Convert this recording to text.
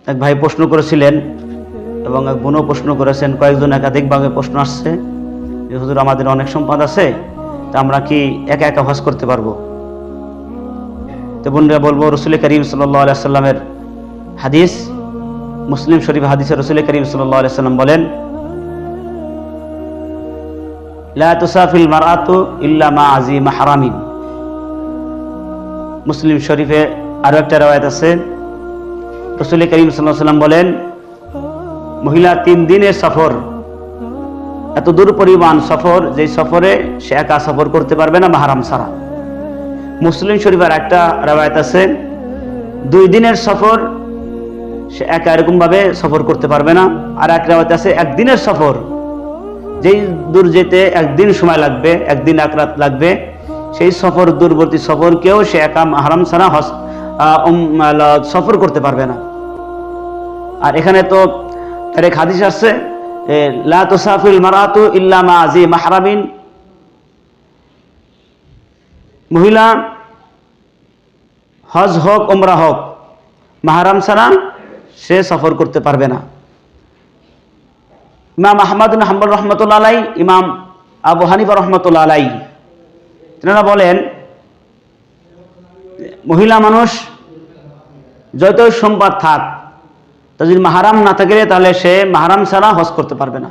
এক ভাই প্রশ্ন করেছিলেন এবং এক বোনও প্রশ্ন করেছেন, কয়েকজন একাধিকভাবে প্রশ্ন আসছে যে হুজুর আমাদের অনেক সম্পদ আছে, তা আমরা কি একা একা হজ করতে পারবো? তো বোনরা বলবো, রসুল করিম সাল্লাল্লাহু আলাইহি সাল্লামের হাদিস, মুসলিম শরীফ হাদিসে রসুল করিম সাল্লাল্লাহু আলাইহি সাল্লাম বলেন, লা তুসাফিল মারআতু ইল্লা মা আজি মাহরামিন। মুসলিম শরীফে আরো একটা রওয়ায়াত আছে, রসুল করিম সাল্লাল্লাহু আলাইহি সাল্লাম বলেন, মহিলা 3 দিনের সফর, এত দূর পরিমাণ সফর, যে সফরে সে একা সফর করতে পারবে না মাহরাম ছাড়া। মুসলিম শরীফের একটা রওয়ায়াত আছে, 2 দিনের সফর সে একা এরকম ভাবে সফর করতে পারবে না। আর এক রওয়ায়াত আছে 1 দিনের সফর, যেই দূর যেতে 1 দিন সময় লাগবে, 1 দিন 1 রাত লাগবে, সেই সফর, দূরবর্তী সফরকেও সে একা মাহরাম ছাড়া সফর করতে পারবে না। আর এখানে তো এক হাদিস আছে, লা তুসাফিল মারআতু ইল্লা মা আজি মাহরামিন, মহিলা হজ হোক উমরা হোক মাহরাম ছাড়া সে সফর করতে পারবে না। ইমাম আহমদ বিন হাম্বল রহমতুল্লাহ আলাইহি, ইমাম আবু হানিফা রহমতুল্লাহ আলাইহি, তেনারা বলেন, মহিলা মানুষ যতই সম্পদ থাক, তা যদি মাহরাম না থাকে তাহলে সে মাহরাম ছাড়া হজ করতে পারবে না।